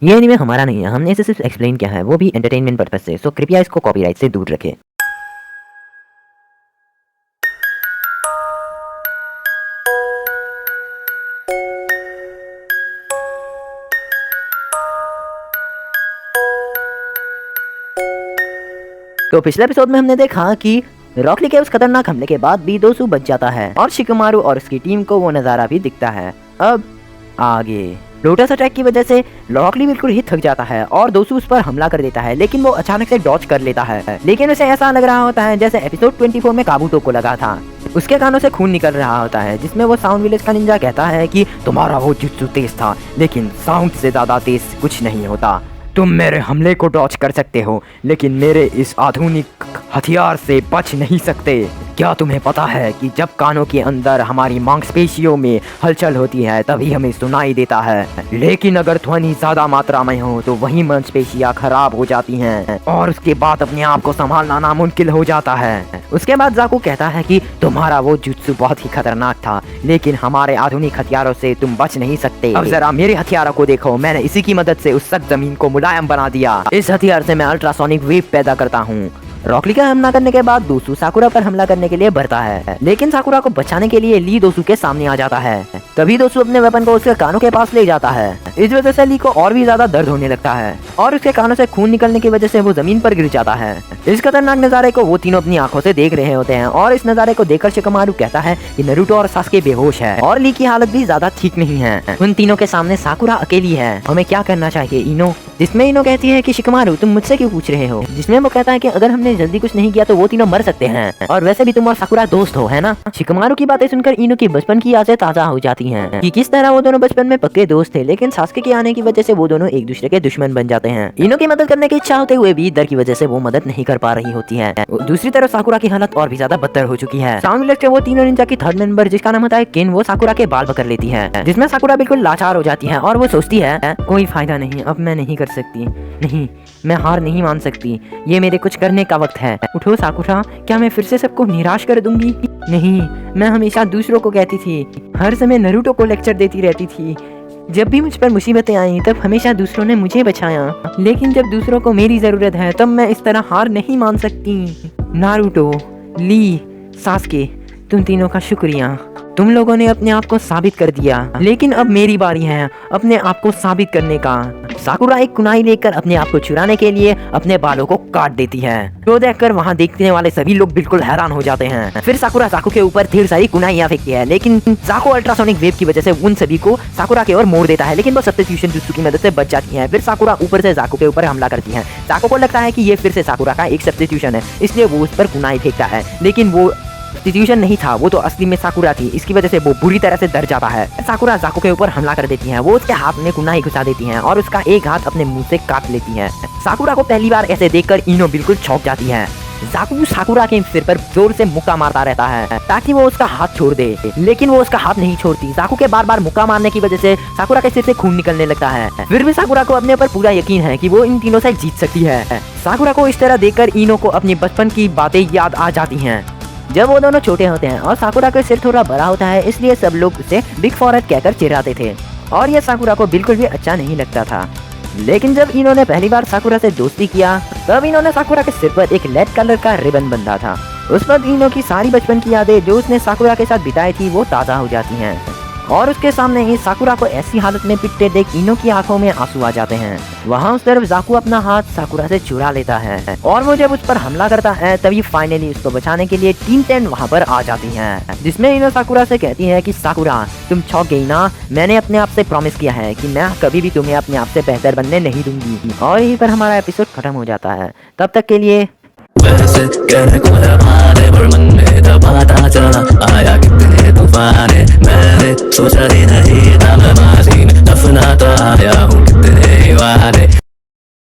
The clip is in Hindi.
ये एनीमे हमारा नहीं है, हमने इसे सिर्फ एक्सप्लेन किया है, वो भी एंटरटेनमेंट पर्पस से, सो कृपया इसको कॉपीराइट से दूर रखें। तो पिछले एपिसोड में हमने देखा कि रॉक ली के उस खतरनाक हमले के बाद भी दोसू बच जाता है और शिकमारू और उसकी टीम को वो नजारा भी दिखता है। अब आगे लोटस अटैक की वजह से रॉक ली बिल्कुल ही थक जाता है और दोसू उस पर हमला कर देता है, लेकिन वो अचानक से डॉज कर लेता है। लेकिन उसे ऐसा लग रहा होता है जैसे एपिसोड 24 में काबूतो को लगा था। उसके कानों से खून निकल रहा होता है, जिसमें वो साउंड विलेज का निंजा कहता है कि तुम्हारा वो जुत्सु तेज था, लेकिन साउंड से ज्यादा तेज कुछ नहीं होता। तुम मेरे हमले को डॉज कर सकते हो, लेकिन मेरे इस आधुनिक हथियार से बच नहीं सकते। क्या तुम्हें पता है कि जब कानों के अंदर हमारी मांसपेशियों में हलचल होती है तभी हमें सुनाई देता है, लेकिन अगर ध्वनि ज्यादा मात्रा में हो तो वही मांसपेशियां खराब हो जाती हैं और उसके बाद अपने आप को संभालना नामुमकिन हो जाता है। उसके बाद जाकू कहता है कि तुम्हारा वो जुत्सु बहुत ही खतरनाक था, लेकिन हमारे आधुनिक हथियारों से तुम बच नहीं सकते। अब जरा मेरे हथियारों को देखो, मैंने इसी की मदद से उस सख्त जमीन को मुलायम बना दिया। इस हथियार से मैं अल्ट्रासोनिक वेव पैदा करता हूँ। रॉक ली का हमला करने के बाद दोसू साकुरा पर हमला करने के लिए बढ़ता है, लेकिन साकुरा को बचाने के लिए ली दोसू के सामने आ जाता है। तभी दोसू अपने वेपन को उसके कानों के पास ले जाता है। इस वजह से ली को और भी ज्यादा दर्द होने लगता है और उसके कानों से खून निकलने की वजह से वो जमीन पर गिर जाता है। इस खतरनाक नजारे को वो तीनों अपनी आंखों से देख रहे होते हैं और इस नजारे को देखकर शिकमारू कहता है कि नारुतो और सास्के बेहोश है और ली की हालत भी ज्यादा ठीक नहीं है। उन तीनों के सामने साकुरा अकेली है। हमें क्या करना चाहिए इनो? जिसमें इनो कहती है कि शिकमारू तुम मुझसे क्यों पूछ रहे हो? जिसमें वो कहता है कि अगर हमने जल्दी कुछ नहीं किया तो वो तीनों मर सकते हैं, और वैसे भी तुम और साकुरा दोस्त हो, है ना? शिकमारू की बातें सुनकर इनो की बचपन की यादें ताजा हो जाती हैं कि किस तरह वो दोनों बचपन में पक्के दोस्त थे, लेकिन सास्के के आने की वजह से वो दोनों एक दूसरे के दुश्मन बन जाते हैं। इनो की मदद करने की इच्छा होते हुए भी डर की वजह से वो मदद नहीं कर पा रही होती है। दूसरी तरफ साकुरा की हालत और भी ज्यादा बदतर हो चुकी है। साउंड विलेज के वो तीनों निंजा की थर्ड मेंबर जिसका नाम होता है किन, वो साकुरा के बाल पकड़ लेती है, जिसमें साकुरा बिल्कुल लाचार हो जाती है और वो सोचती है कोई फायदा नहीं, अब मैं नहीं कर सकती, नहीं मैं हार नहीं मान सकती, ये मेरे कुछ करने का वक्त है। उठो साकुरा, क्या मैं फिर से सबको निराश कर दूंगी? नहीं, मैं हमेशा दूसरों को कहती थी, हर समय नारुतो को लेक्चर देती रहती थी। जब भी मुझ पर मुसीबतें आई तब हमेशा दूसरों ने मुझे बचाया, लेकिन जब दूसरों को मेरी जरूरत है तब मैं इस तरह हार नहीं मान सकती। नारुतो, ली, सास्के, तुम तीनों का शुक्रिया। तुम लोगों ने अपने आप को साबित कर दिया, लेकिन अब मेरी बारी है अपने आप को साबित करने का। साकुरा एक कुनाई लेकर अपने आप को चुराने के लिए अपने बालों को काट देती है। तो देखकर वहाँ देखने वाले सभी लोग बिल्कुल हैरान हो जाते हैं। फिर साकुरा जाकू के ऊपर ढेर सारी कुनाइयां फेंकती है, लेकिन जाकू अल्ट्रासोनिक वेव की वजह से उन सभी को साकुरा के ओर मोड़ देता है, लेकिन वो सब्स्टिट्यूशन जुत्सु की मदद से बच जाती है। फिर साकुरा ऊपर से जाकू के ऊपर हमला करती है। जाकू को लगता है कि ये फिर से साकुरा का एक सब्स्टिट्यूशन है, इसलिए वो उस पर कुनाई फेंकता है, लेकिन वो सब्स्टिट्यूशन नहीं था, वो तो असली में साकुरा थी। इसकी वजह से वो बुरी तरह से डर जाता है। साकुरा जाकू के ऊपर हमला कर देती है। वो उसके हाथ में कुनाई घुसा देती हैं और उसका एक हाथ अपने मुंह से काट लेती है। साकुरा को पहली बार ऐसे देखकर इनो बिल्कुल चौंक जाती है। जाकू साकुरा के सिर पर जोर से मुक्का मारता रहता है ताकि वो उसका हाथ छोड़ दे, लेकिन वो उसका हाथ नहीं छोड़ती। जाकू के बार बार मुक्का मारने की वजह से साकुरा के सिर से खून निकलने लगता है। फिर भी साकुरा को अपने ऊपर पूरा यकीन है कि वो इन तीनों से जीत सकती है। साकुरा को इस तरह देखकर इनो को अपनी बचपन की बातें याद आ जाती हैं, जब वो दोनों छोटे होते हैं और साकुरा का सिर थोड़ा बड़ा होता है, इसलिए सब लोग उसे बिग फॉरहेड कहकर चिढ़ाते थे और ये साकुरा को बिल्कुल भी अच्छा नहीं लगता था। लेकिन जब इन्होंने पहली बार साकुरा से दोस्ती किया तब इन्होंने साकुरा के सिर पर एक रेड कलर का रिबन बंधा था। उस पर इनो की सारी बचपन की यादें जो उसने साकुरा के साथ बिताई थी वो ताज़ा हो जाती हैं और उसके सामने ही साकुरा को ऐसी हालत में पिटते देख इनो की आंखों में आंसू आ जाते हैं। वहाँ उस तरफ जाकू अपना हाथ साकुरा से चुरा लेता है और वो जब उस पर हमला करता है तभी फाइनली उसको बचाने के लिए टीम 10 वहाँ पर आ जाती है, जिसमें इनो साकुरा से कहती है कि साकुरा तुम चौंक गई ना, मैंने अपने आप से प्रॉमिस किया है कि मैं कभी भी तुम्हें अपने आप से बेहतर बनने नहीं दूंगी। और यहीं पर हमारा एपिसोड खत्म हो जाता है। तब तक के लिए वैसे कहने को है हमारे पर मन में दबाता चला आया कितने तूफान है, मैंने सोचा